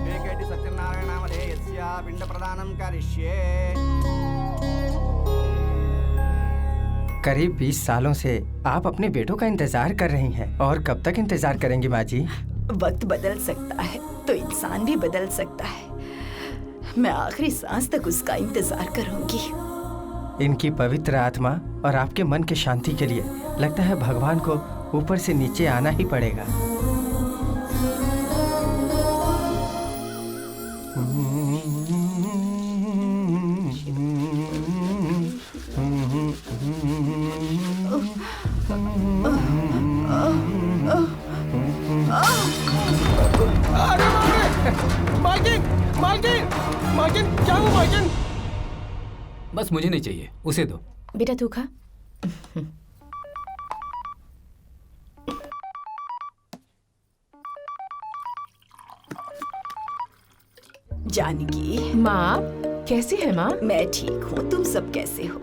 वेकेटि सत्यनारायणामधेयस्य पिण्डप्रदानं करिष्ये। करीब 20 सालों से आप अपने बेटों का इंतजार कर रही हैं और कब तक इंतजार करेंगी माँ जी? वक्त बदल सकता है तो इंसान भी बदल सकता है। मैं आखिरी सांस तक उसका इंतजार करूंगी। इनकी पवित्र आत्मा और आपके मन की शांति के लिए लगता है भगवान को ऊपर से नीचे आना ही पड़ेगा। मार्टिन, क्या हुआ मार्टिन? बस मुझे नहीं चाहिए, उसे दो। बेटा तू खा। जानकी। माँ, कैसी है माँ? मैं ठीक हूँ, तुम सब कैसे हो?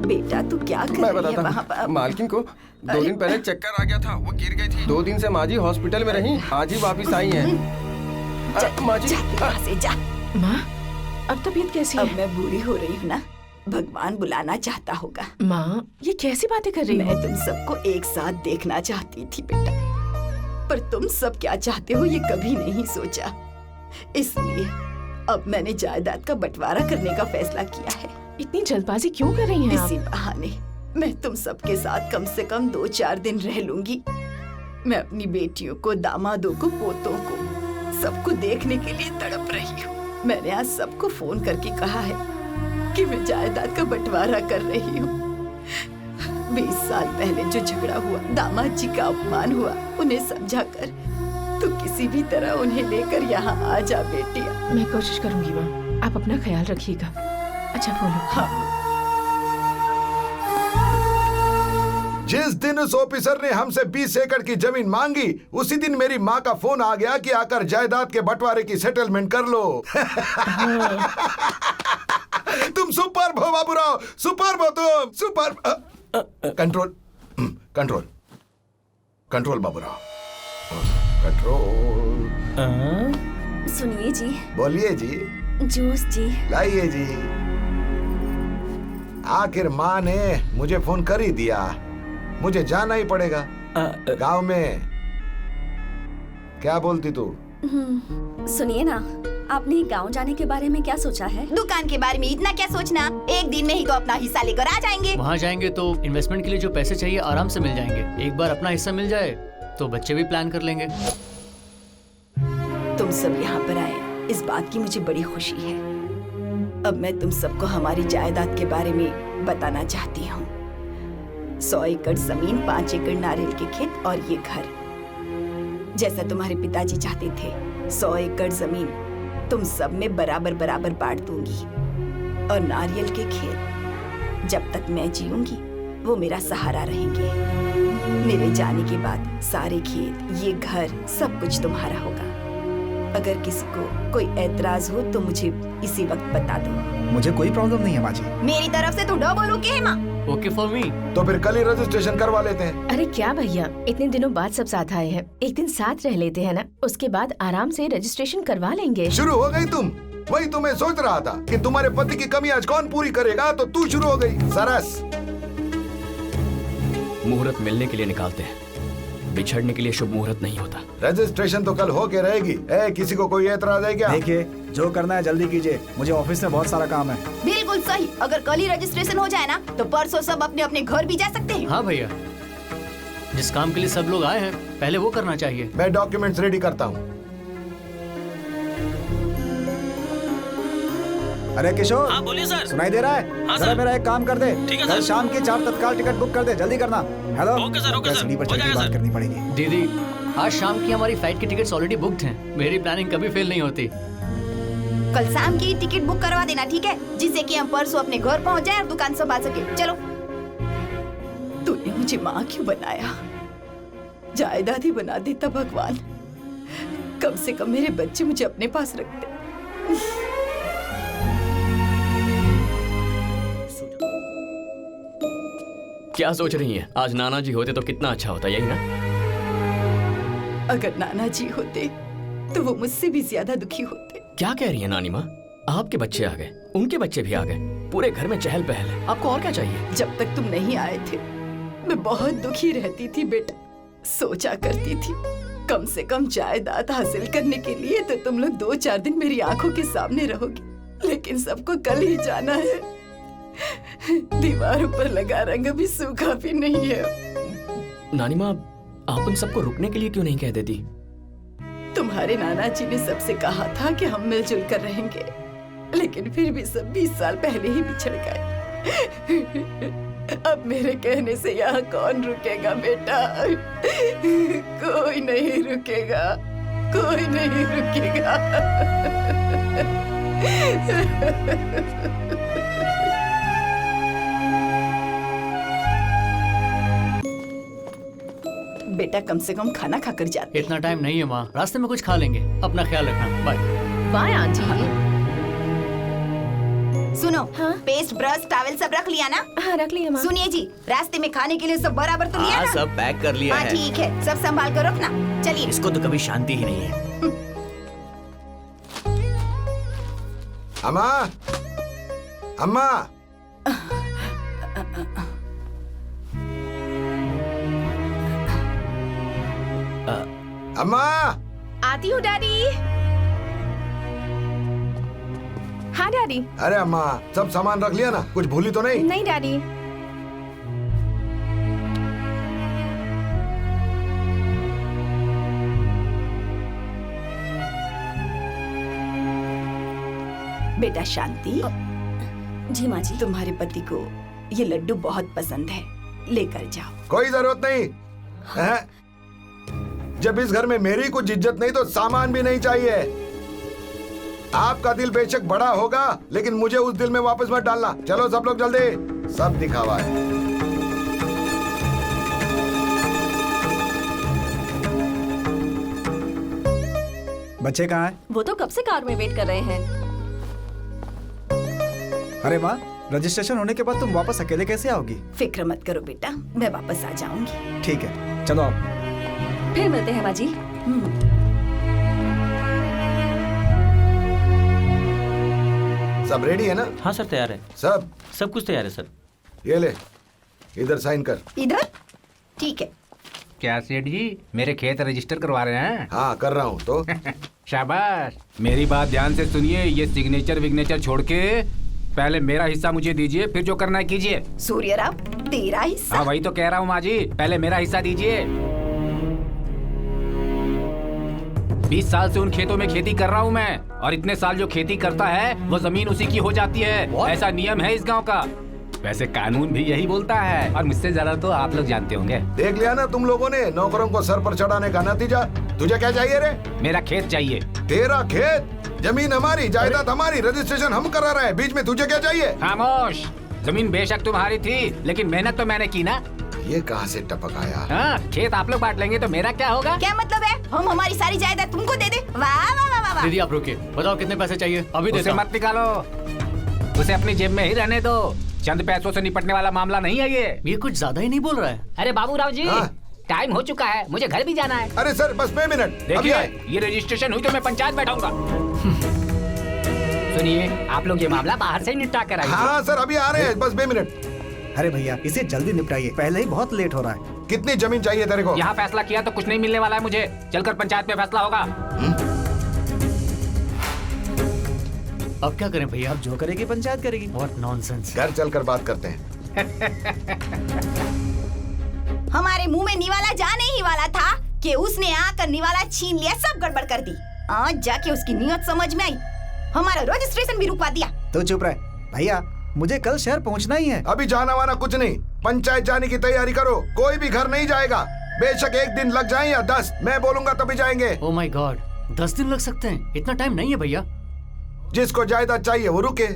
बेटा तू क्या कर रही है वहाँ पर? मालकिन को 2 दिन पहले चक्कर आ गया था, वो गिर गई थी। 2 दिन से माँ जी हॉस्पिटल में रही, आज ही वापस आई हैं। माँ जी, से जा। माँ, अब तबीयत कैसी है? अब मैं बूढ़ी हो रही हूँ ना, भगवान बुलाना चाहता होगा। माँ, ये कैसी बातें कर रही हो? मैं तुम सबको एक साथ देखना चाहती थी बेटा, पर तुम सब क्या चाहते हो ये कभी नहीं सोचा। इसलिए अब मैंने जायदाद का बंटवारा करने का फैसला किया है। इतनी जल्दबाजी क्यों कर रही हैं आप? इसी बहाने मैं तुम सबके साथ कम से कम 2-4 दिन रह लूंगी। मैं अपनी बेटियों को, दामादों को, पोतों को, सबको देखने के लिए तड़प रही हूँ। मैंने आज सबको फोन करके कहा है कि मैं जायदाद का बंटवारा कर रही हूँ। 20 साल पहले जो झगड़ा हुआ, दामाद जी का अपमान हुआ, उन्हें समझाकर तू किसी भी तरह उन्हें लेकर यहाँ आ जा बेटी। मैं कोशिश करूंगी माँ, आप अपना ख्याल रखिएगा। अच्छा बोलो। हाँ। जिस दिन उस ऑफिसर ने हमसे 20 एकड़ की जमीन मांगी, उसी दिन मेरी माँ का फोन आ गया कि आकर जायदाद के बंटवारे की सेटलमेंट कर लो। तुम सुपर भो बाबूराव, सुपर भो तुम, super. Control, control, control Baburao, control. सुनिए जी। बोलिए जी। जूस जी लाइए जी। आखिर माँ ने मुझे फोन कर ही दिया, मुझे जाना ही पड़ेगा गांव में। क्या बोलती तू? सुनिए ना, आपने गांव जाने के बारे में क्या सोचा है? दुकान के बारे में इतना क्या सोचना, एक दिन में ही तो अपना हिस्सा लेकर आ जाएंगे। वहाँ जाएंगे तो इन्वेस्टमेंट के लिए जो पैसे चाहिए आराम से मिल जाएंगे। एक बार अपना हिस्सा मिल जाए तो बच्चे भी प्लान कर लेंगे। तुम सब यहाँ पर आए, इस बात की मुझे बड़ी खुशी है। अब मैं तुम सबको हमारी जायदाद के बारे में बताना चाहती हूँ। 100 एकड़ जमीन, 5 एकड़ नारियल के खेत और ये घर, जैसा तुम्हारे पिताजी चाहते थे। 100 एकड़ जमीन तुम सब में बराबर बराबर बांट दूंगी, और नारियल के खेत जब तक मैं जीऊंगी वो मेरा सहारा रहेंगे। मेरे जाने के बाद सारे खेत, ये घर, सब कुछ तुम्हारा होगा। अगर किसी को कोई ऐतराज हो तो मुझे इसी वक्त बता दो। मुझे कोई प्रॉब्लम नहीं है माँ जी। मेरी तरफ से तो डो बोलो के माँ। Okay for me. तो फिर कल ही रजिस्ट्रेशन करवा लेते हैं। अरे क्या भैया, इतने दिनों बाद सब साथ आए हैं, एक दिन साथ रह लेते हैं ना, उसके बाद आराम से रजिस्ट्रेशन करवा लेंगे। शुरू हो गई तुम? वही तो मैं सोच रहा था कि तुम्हारे पति की कमी आज कौन पूरी करेगा, तो तू शुरू हो गई। सरस। मुहूर्त मिलने के लिए निकालते हैं, बिछड़ने के लिए शुभ मुहूर्त नहीं होता। रजिस्ट्रेशन तो कल होके रहेगी। किसी को कोई एतराज है क्या? देखिए, जो करना है जल्दी कीजिए, मुझे ऑफिस में बहुत सारा काम है। बिल्कुल सही, अगर कल ही रजिस्ट्रेशन हो जाए ना तो परसों सब अपने अपने घर भी जा सकते हैं। हाँ भैया, जिस काम के लिए सब लोग आए हैं पहले वो करना चाहिए। मैं डॉक्यूमेंट्स रेडी करता हूँ। अरे किशोर। हाँ बोलिए सर। सुनाई दे रहा है? हाँ जरा सर। मेरा एक काम कर दे। ठीक है कल सर। शाम की 4 तत्काल टिकट बुक कर दे, जल्दी करना। Hello. Okay sir, okay sir, sleeper हो चढ़ के जाएगा बात सर। करनी पड़ेगी। दीदी, आज शाम की हमारी फ्लाइट की टिकट्स ऑलरेडी बुक्ड हैं। मेरी प्लानिंग कभी फेल नहीं होती। कल शाम की टिकट बुक करवा देना, ठीक है, जिससे कि हम परसों अपने घर पहुंच जाए और दुकान संभाल सके। चलो। तूने मुझे माँ क्यों बनाया? जायदाद ही बना देता भगवान, कम से कम मेरे बच्चे मुझे अपने पास रखते। क्या सोच रही हैं? आज नाना जी होते तो कितना अच्छा होता, यही ना? अगर नाना जी होते तो वो मुझसे भी ज्यादा दुखी होते। क्या कह रही है नानी माँ? आपके बच्चे आ गए, उनके बच्चे भी आ गए, पूरे घर में चहल पहल है। आपको और क्या चाहिए? जब तक तुम नहीं आए थे मैं बहुत दुखी रहती थी बेटा। सोचा करती थी कम से कम जायदाद हासिल करने के लिए तो तुम लोग 2-4 दिन मेरी आंखों के सामने रहोगे, लेकिन सबको कल ही जाना है। दीवारों पर लगा रंग भी सूखा भी नहीं है। नानी माँ, आप उन सबको रुकने के लिए क्यों नहीं कह देती? तुम्हारे नाना जी ने सबसे कहा था कि हम मिलजुल कर रहेंगे, लेकिन फिर भी सब 20 साल पहले ही बिछड़ गए। अब मेरे कहने से यहाँ कौन रुकेगा बेटा? कोई नहीं रुकेगा, कोई नहीं रुकेगा। बेटा कम से कम खाना खाकर जाते। इतना टाइम नहीं है माँ, रास्ते में कुछ खा लेंगे। अपना ख्याल रखना, बाय। Bye aunty. सुनो, हाँ? पेस्ट, ब्रश, टॉवल सब रख लिया ना? हाँ रख लिया माँ। सुनिए जी, रास्ते में खाने के लिए सब बराबर तो लिया ना? सब पैक कर लिया हाँ है। ठीक है, सब संभाल कर रखना। चलिए। इसको तो कभी शांति ही नहीं है। अम्मा, अम्मा, अम्मा, आती हूँ डैडी। हाँ डैडी। अरे अम्मा, सब सामान रख लिया ना? कुछ भूली तो नहीं? नहीं डैडी। बेटा शांति। जी माँ जी। तुम्हारे पति को ये लड्डू बहुत पसंद है, लेकर जाओ। कोई जरूरत नहीं है? जब इस घर में मेरी कुछ इज्जत नहीं तो सामान भी नहीं चाहिए। आपका दिल बेशक बड़ा होगा, लेकिन मुझे उस दिल में वापस मत डालना। चलो सब लोग जल्दी, सब दिखावा है। बच्चे कहाँ हैं? वो तो कब से कार में वेट कर रहे हैं। अरे माँ, रजिस्ट्रेशन होने के बाद तुम वापस अकेले कैसे आओगी? फिक्र मत करो बेटा, मैं वापस आ जाऊंगी। ठीक है, चलो आप। फिर मिलते हैं माँ जी। सब रेडी है ना? हाँ सर, तैयार है। सब कुछ तैयार है सर। ये ले, इधर साइन कर। इधर? ठीक है। क्या सेठ जी, मेरे खेत रजिस्टर करवा रहे हैं? हाँ कर रहा हूँ तो। शाबाश। मेरी बात ध्यान से सुनिए, ये सिग्नेचर विग्नेचर छोड़ के पहले मेरा हिस्सा मुझे दीजिए, फिर जो करना है कीजिए। सूर्यराव, तेरा हिस्सा? हाँ वही तो कह रहा हूँ माँ जी, पहले मेरा हिस्सा दीजिए। 20 साल से उन खेतों में खेती कर रहा हूँ मैं, और इतने साल जो खेती करता है वो जमीन उसी की हो जाती है। ऐसा नियम है इस गांव का। वैसे कानून भी यही बोलता है, और मुझसे ज्यादा तो आप लोग जानते होंगे। देख लिया ना तुम लोगों ने नौकरों को सर पर चढ़ाने का नतीजा। तुझे क्या चाहिए रे? मेरा खेत चाहिए। तेरा खेत? जमीन हमारी, जायदाद हमारी, रजिस्ट्रेशन हम करा रहे हैं, बीच में तुझे क्या चाहिए? खामोश। जमीन बेशक तुम्हारी थी, लेकिन मेहनत तो मैंने की ना। ये कहाँ से टपक आया? हाँ, खेत आप लोग बांट लेंगे तो मेरा क्या होगा? क्या मतलब है? हम हमारी सारी जायदाद तुमको दे दे? वाह वाह वाह वाह वाह। दीदी आप रुकिए, बताओ कितने पैसे चाहिए? अभी उसे देता मत निकालो, उसे अपनी जेब में ही रहने दो। चंद पैसों से निपटने वाला मामला नहीं है ये कुछ ज्यादा ही नहीं बोल रहा है। अरे बाबूराव जी, हाँ? टाइम हो चुका है, मुझे घर भी जाना है। अरे सर बस 2 मिनट। अभी देखिए, आए। ये रजिस्ट्रेशन हुई तो मैं पंचायत बैठाऊंगा। सुनिए, आप लोग ये मामला बाहर से ही निपटा कर आइए। हाँ सर अभी आ रहे हैं, बस 2 मिनट। अरे भैया, इसे जल्दी निपटाइए, पहले ही बहुत लेट हो रहा है। कितनी जमीन चाहिए तेरे को? यहाँ फैसला किया तो कुछ नहीं मिलने वाला है मुझे। चलकर पंचायत में फैसला होगा। अब क्या करें भैया? अब जो करेगी पंचायत करेगी। What nonsense। घर चलकर बात करते हैं। हमारे मुंह में निवाला जाने ही वाला था कि उसने आकर निवाला छीन लिया, सब गड़बड़ कर दी। आज जाके उसकी नियत समझ में आई, हमारा रजिस्ट्रेशन भी रुकवा दिया। तो चुप रहे भैया, मुझे कल शहर पहुंचना ही है। अभी जाना वाना कुछ नहीं, पंचायत जाने की तैयारी करो। कोई भी घर नहीं जाएगा, बेशक 1 दिन लग जाए या 10, मैं बोलूंगा तभी जाएंगे। Oh my God, 10 दिन लग सकते हैं? इतना टाइम नहीं है भैया। जिसको जायदाद चाहिए वो रुके,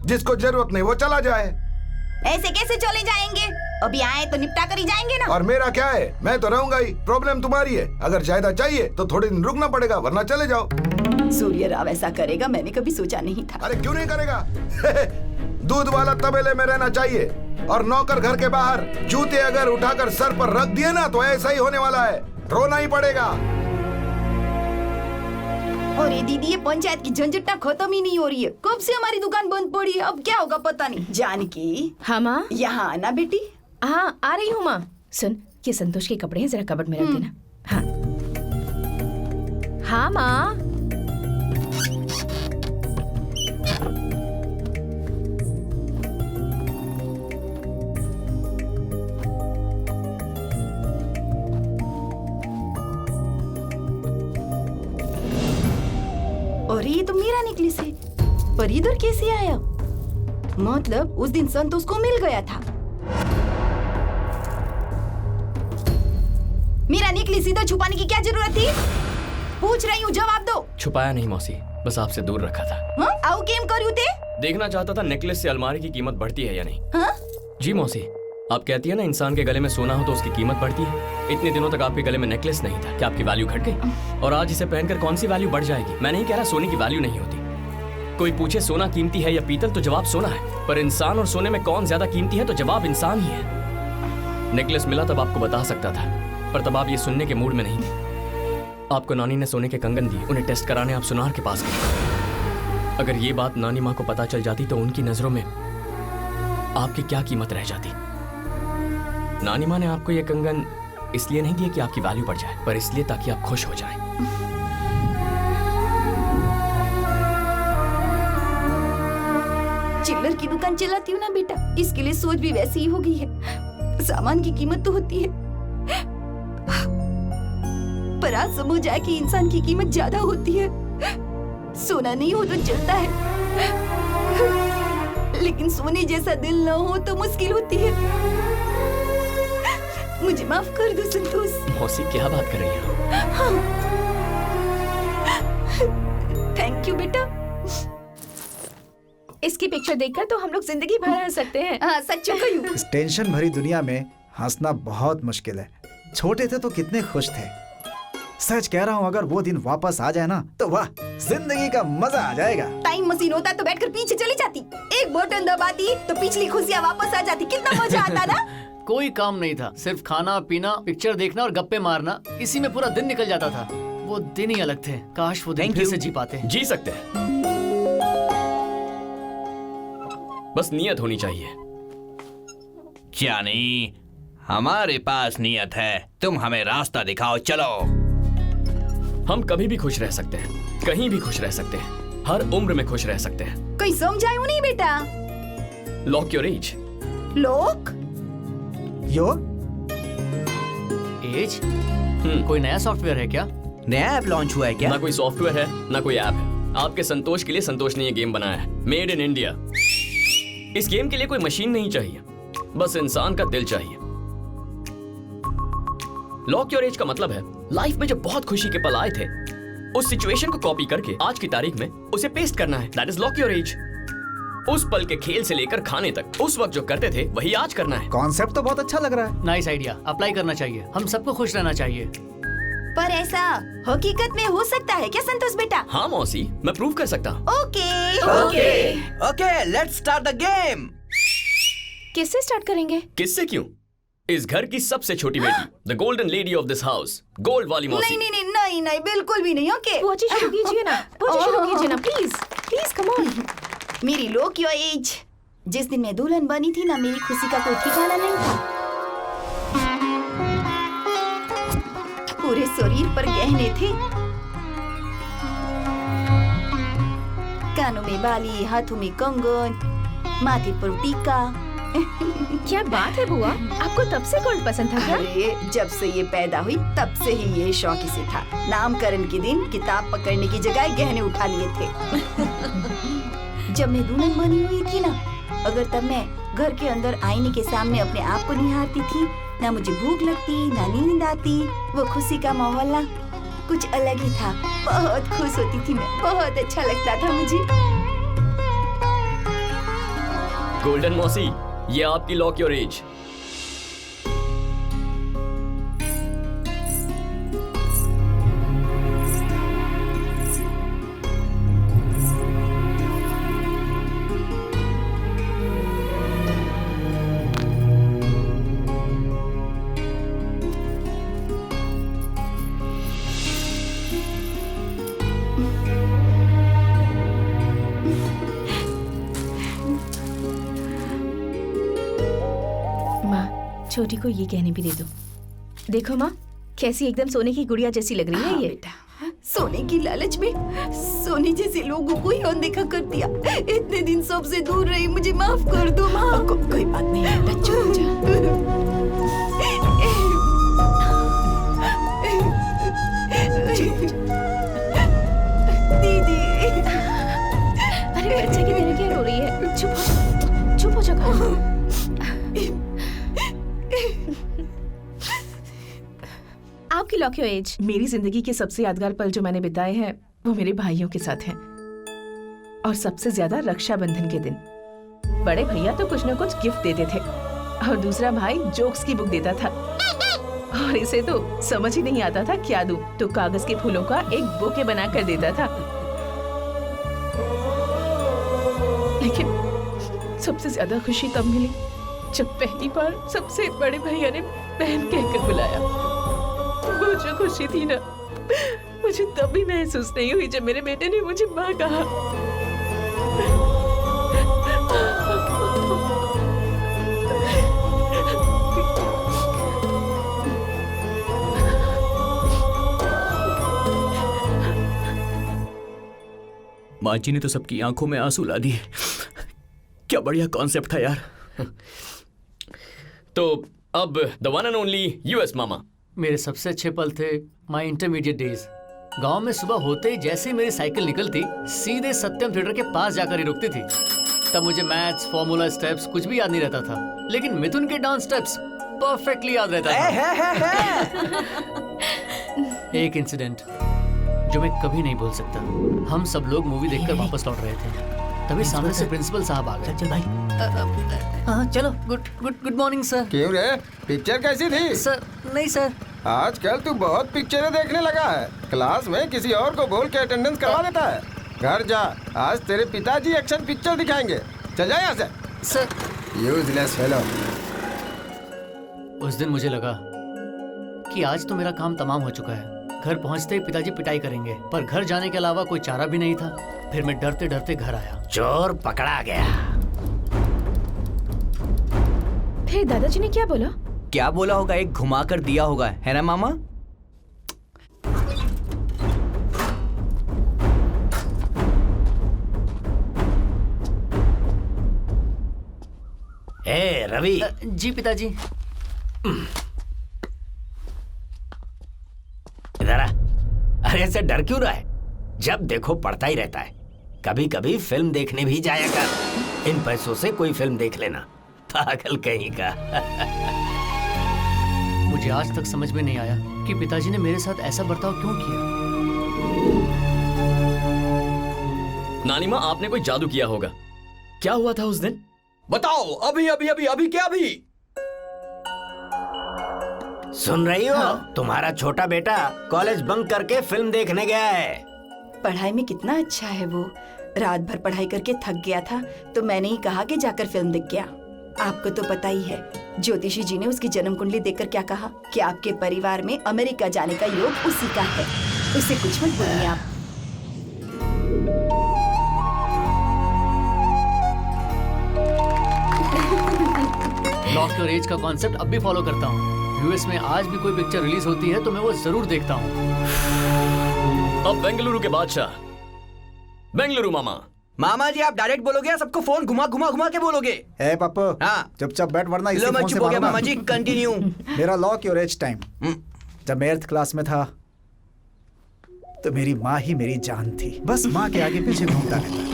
जिसको जरूरत नहीं वो चला जाए। ऐसे कैसे चले जाएंगे? अभी आए तो निपटा कर ही जाएंगे ना। और मेरा क्या है, मैं तो रहूंगा ही। प्रॉब्लम तुम्हारी है। अगर जायदाद चाहिए तो थोड़े दिन रुकना पड़ेगा, वरना चले जाओ। सूर्यराव ऐसा करेगा मैंने कभी सोचा नहीं था। अरे क्यों नहीं करेगा? दूध वाला तबेले में रहना चाहिए, और नौकर घर के बाहर। जूते अगर उठाकर सर पर रख दिए ना तो ऐसा ही होने वाला है। रोना ही पड़ेगा। और ये दीदी, ये पंचायत की झंझट ना खत्म ही नहीं हो रही है। कब से हमारी दुकान बंद पड़ी है, अब क्या होगा पता नहीं। जानकी, हाँ माँ, यहाँ आना बेटी। हाँ आ रही हूँ माँ। सुन, ये संतोष के कपड़े हैं, जरा कबर्ड में रख देना। हाँ हाँ माँ। और ये तो मेरा नेकलेस है, पर इधर कैसे आया? मतलब उस दिन संतोष को मिल गया था। मेरा नेकलेस इधर छुपाने की क्या जरूरत थी? पूछ रही हूँ, जवाब दो। छुपाया नहीं मौसी, बस आपसे दूर रखा था। हाँ? आओ केम करूँ थे? देखना चाहता था नेकलेस से अलमारी की कीमत बढ़ती है या नहीं। हाँ? जी मौसी, आप कहती है ना इंसान के गले में सोना हो तो उसकी कीमत बढ़ती है। इतने दिनों तक आपके गले में नेकलेस नहीं था, क्या आपकी वैल्यू घट गई? और आज इसे पहनकर कौन सी वैल्यू बढ़ जाएगी? मैं नहीं कह रहा सोने की वैल्यू नहीं होती। कोई पूछे सोना कीमती है या पीतल, तो जवाब सोना है। पर इंसान और सोने में कौन ज्यादा कीमती है, तो जवाब इंसान ही है। नेकलेस मिला तब आपको बता सकता था, पर तब आप ये सुनने के मूड में नहीं थे। आपको नानी ने सोने के कंगन दिए, उन्हें टेस्ट कराने आप सुनार के पास गए। अगर ये बात नानी माँ को पता चल जाती तो उनकी नजरों में आपकी क्या कीमत रह जाती? नानी माँ ने आपको ये कंगन इसलिए नहीं दिए कि आपकी वैल्यू बढ़ जाए, पर इसलिए ताकि आप खुश हो जाएं। चिल्लर की दुकान चलाती हूँ ना बेटा, इसके लिए सोच भी वैसी ही हो गई है। सामान की कीमत तो होती है, पर आज समझ आया कि इंसान की कीमत ज्यादा होती है। सोना नहीं हो तो चलता है, लेकिन सोने जैसा दिल न हो तो मुश्किल होती है। मुझे माफ कर दो संतोष। मौसी क्या बात कर रही हैं? हाँ। थैंक यू बेटा। इसकी पिक्चर देखकर तो हम लोग जिंदगी भर हंस सकते हैं। हाँ, सच कहूं। इस टेंशन भरी दुनिया में हंसना बहुत मुश्किल है। छोटे थे तो कितने खुश थे। सच कह रहा हूँ, अगर वो दिन वापस आ जाए ना तो वाह, जिंदगी का मजा आ जाएगा। टाइम मशीन होता तो बैठकर पीछे चली जाती, एक बटन दबाती तो पिछली खुशियाँ वापस आ जाती। कितना मजा आता ना। कोई काम नहीं था, सिर्फ खाना पीना, पिक्चर देखना और गप्पे मारना, इसी में पूरा दिन निकल जाता था। वो दिन ही अलग थे। काश वो दिन फिर से जी पाते। जी सकते हैं, बस नियत होनी चाहिए। जानी, हमारे पास नियत है, तुम हमें रास्ता दिखाओ, चलो। हम कभी भी खुश रह सकते हैं, कहीं भी खुश रह सकते हैं, हर उम्र में खुश रह सकते हैं। कोई समझायो नहीं बेटा। Lock your age. Lock your age? कोई नया सॉफ्टवेयर है क्या? नया ऐप लॉन्च हुआ है क्या? ना कोई सॉफ्टवेयर है, ना कोई ऐप है। आपके संतोष के लिए संतोष ने ये गेम बनाया है, मेड इन इंडिया। इस गेम के लिए कोई मशीन नहीं चाहिए, बस इंसान का दिल चाहिए। लॉक योर एज का मतलब है लाइफ में जो बहुत खुशी के पल आए थे, उस सिचुएशन को कॉपी करके आज की तारीख में उसे पेस्ट करना है। That is lock your age. उस पल के खेल से लेकर खाने तक उस वक्त जो करते थे वही आज करना है। कॉन्सेप्ट तो बहुत अच्छा लग रहा है। नाइस आइडिया, अप्लाई करना चाहिए। हम सबको खुश रहना चाहिए। पर ऐसा हकीकत में हो सकता है क्या संतोष बेटा? हाँ मौसी, मैं प्रूव कर सकता हूँ। Okay, let's start the game. किससे स्टार्ट करेंगे? किससे क्यों? इस घर की सबसे छोटी बेटी, the golden lady of this house, gold वाली मौसी। नहीं, बिल्कुल भी नहीं। ओके, वो जी शुरू कीजिए ना, प्लीज प्लीज कम ऑन। मेरी लॉक योर एज। जिस दिन मैं दुल्हन बनी थी ना, मेरी खुशी का कोई ठिकाना नहीं था। पूरे शरीर पर गहने थे, कानों में बाली, हाथों में कंगन, माथे पर टीका। क्या बात है बुआ, आपको तब से गोल्ड पसंद था क्या? अरे जब से ये पैदा हुई तब से ही ये शौक इसे था। नामकरण के दिन किताब पकड़ने की जगह गहने उठा लिए थे। जब मैं दुल्हन बनी हुई थी ना, अगर तब मैं घर के अंदर आईने के सामने अपने आप को निहारती थी, ना मुझे भूख लगती, ना नींद आती। वो खुशी का माहौल ना कुछ अलग ही था। बहुत खुश होती थी मैं, बहुत अच्छा लगता था मुझे। गोल्डन मौसी, ये आपकी लॉक योर एज। छोटी को ये कहने भी दे दो। देखो माँ, कैसी एकदम सोने की गुड़िया जैसी लग रही है ये। बेटा, सोने की लालच में सोने जैसे लोगों को ही अनदेखा कर दिया। इतने दिन सबसे दूर रही, मुझे माफ कर दो माँ। कोई बात नहीं बेटा, चुप जा। दीदी, अरे बच्चे की तरह क्या रो रही है? चुप हो जा। आपकी लॉक योर एज। मेरी जिंदगी के सबसे यादगार पल जो मैंने बिताए हैं वो मेरे भाइयों के साथ हैं, और सबसे ज्यादा रक्षाबंधन के दिन। बड़े भैया तो कुछ न कुछ गिफ्ट देते थे और दूसरा भाई जोक्स की बुक देता था, और इसे तो समझ ही नहीं आता था क्या दूं, तो कागज के फूलों का एक बुके बना कर देता था। लेकिन सबसे ज्यादा खुशी तब मिली जब पहली बार सबसे बड़े भैया ने बहन कहकर बुलाया। वो जो खुशी थी ना, मुझे तब भी महसूस नहीं हुई जब मेरे बेटे ने मुझे माँ कहा। माँ जी ने तो सबकी आंखों में आंसू ला दिए। क्या बढ़िया कॉन्सेप्ट था यार। तो अब the one and only US मामा। मेरे सबसे अच्छे पल थे माय इंटरमीडिएट डेज। गांव में सुबह होते ही जैसे ही मेरी साइकिल निकलती, सीधे सत्यम थिएटर के पास जाकर ही रुकती थी। तब मुझे मैथ्स, फॉर्मूला, स्टेप्स कुछ भी याद नहीं रहता था, लेकिन मिथुन के डांस स्टेप्स परफेक्टली याद रहता था। एक इंसिडेंट जो मैं कभी नहीं भूल सकता। हम सब लोग मूवी देखकर वापस लौट रहे थे, तभी सामने से प्रिंसिपल साहब आ गए। चल भाई। हाँ चलो। Good morning sir. क्यों रे, पिक्चर कैसी थी? सर नहीं सर। आजकल तू बहुत पिक्चरें देखने लगा है। क्लास में किसी और को बोल के अटेंडेंस करवा देता है। घर जा, आज तेरे पिताजी एक्शन पिक्चर दिखाएंगे। चल जा यहाँ से। सर। Useless fellow. उस दिन मुझे लगा कि आज तो मेरा काम तमाम हो चुका है। घर पहुंचते ही पिताजी पिटाई करेंगे, पर घर जाने के अलावा कोई चारा भी नहीं था। फिर मैं डरते डरते घर आया। चोर पकड़ा गया। फिर दादाजी ने क्या बोला? क्या बोला होगा, एक घुमा कर दिया होगा, है ना मामा? ए रवि। जी पिताजी। इधर आ। अरे ऐसे डर क्यों रहा है? जब देखो पढ़ता ही रहता है। कभी कभी फिल्म देखने भी जाया कर। इन पैसों से कोई फिल्म देख लेना। पागल कहीं का। मुझे आज तक समझ में नहीं आया कि पिताजी ने मेरे साथ ऐसा बर्ताव क्यों किया। नानी माँ, आपने कोई जादू किया होगा। क्या हुआ था उस दिन? बताओ। अभी अभी अभी अभी क्या अभी? सुन रही हो? हाँ? तुम्हारा छोटा बेटा कॉलेज बंक करके फिल्म देखने गया है। पढ़ाई में कितना अच्छा है वो। रात भर पढ़ाई करके थक गया था, तो मैंने ही कहा कि जाकर फिल्म देख गया। आपको तो पता ही है, ज्योतिषी जी ने उसकी जन्म कुंडली देखकर क्या कहा कि आपके परिवार में अमेरिका जाने का योग उसी का है। उसे कुछ मत बोलिए आप। लॉक योर एज का कॉन्सेप्ट अब भी फॉलो करता हूँ। यूएस में आज भी कोई पिक्चर रिलीज होती है तो मैं वो जरूर देखता हूँ। अब बेंगलुरु के बादशाह बेंगलुरु मामा। मामा जी आप डायरेक्ट बोलोगे या सबको फोन घुमा घुमा घुमा के बोलोगे? ए पप्पू, हाँ चुपचाप बैठ वरना इसी लो मैं फोन से चुप हो गया। मारूंगा। मामा जी कंटिन्यू। मेरा लॉक योर एज टाइम जब मैं 8th क्लास में था तो मेरी माँ ही मेरी जान थी। बस माँ के आगे पीछे घूमता रहता।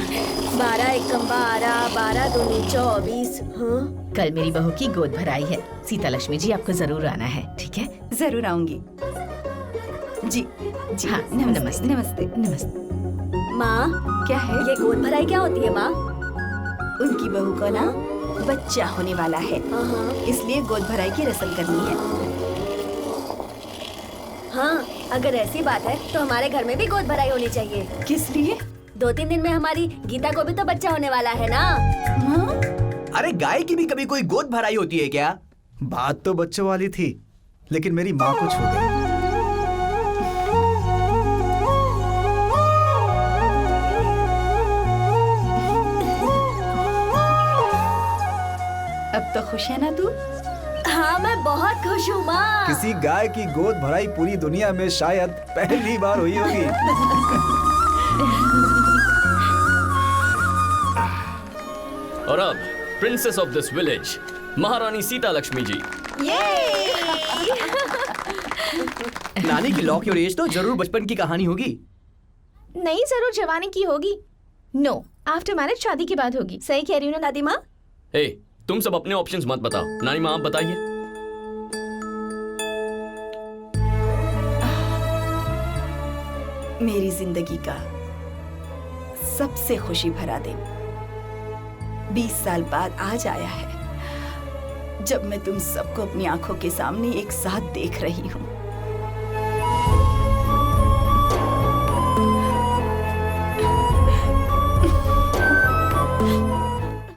12 एकम 12, 12 दूनी 24। हाँ? कल मेरी बहू की गोद भराई है। सीता लक्ष्मी जी आपको जरूर आना है, ठीक है? जरूर आऊंगी। जी जी। हाँ, नमस्ते नमस्ते नमस्ते। माँ क्या है? ये गोद भराई क्या होती है माँ? उनकी बहू को ना बच्चा होने वाला है, इसलिए गोद भराई की रस्म करनी है। हाँ, अगर ऐसी बात है तो हमारे घर में भी गोद भराई होनी चाहिए। किस लिए? 2-3 दिन में हमारी गीता को भी तो बच्चा होने वाला है ना। हाँ? अरे गाय की भी कभी कोई गोद भराई होती है क्या? बात तो बच्चों वाली थी, लेकिन मेरी माँ को छू गई। अब तो खुश है ना तू? हाँ माँ मैं बहुत खुश हूँ माँ। किसी गाय की गोद भराई पूरी दुनिया में शायद पहली बार हुई होगी। और अब प्रिंसेस ऑफ दिस विलेज महारानी सीता लक्ष्मी जी। नानी की लॉक योर एज तो जरूर बचपन की कहानी होगी। नहीं, जरूर जवानी की होगी। नो, आफ्टर मैरिज शादी के बाद होगी। सही कह रही हूँ ना दादी माँ? ए, तुम सब अपने ऑप्शंस मत बताओ। नानी माँ आप बताइए। मेरी जिंदगी का सबसे खुशी भरा दिन 20 साल बाद आज आया है, जब मैं तुम सबको अपनी आंखों के सामने एक साथ देख रही हूँ।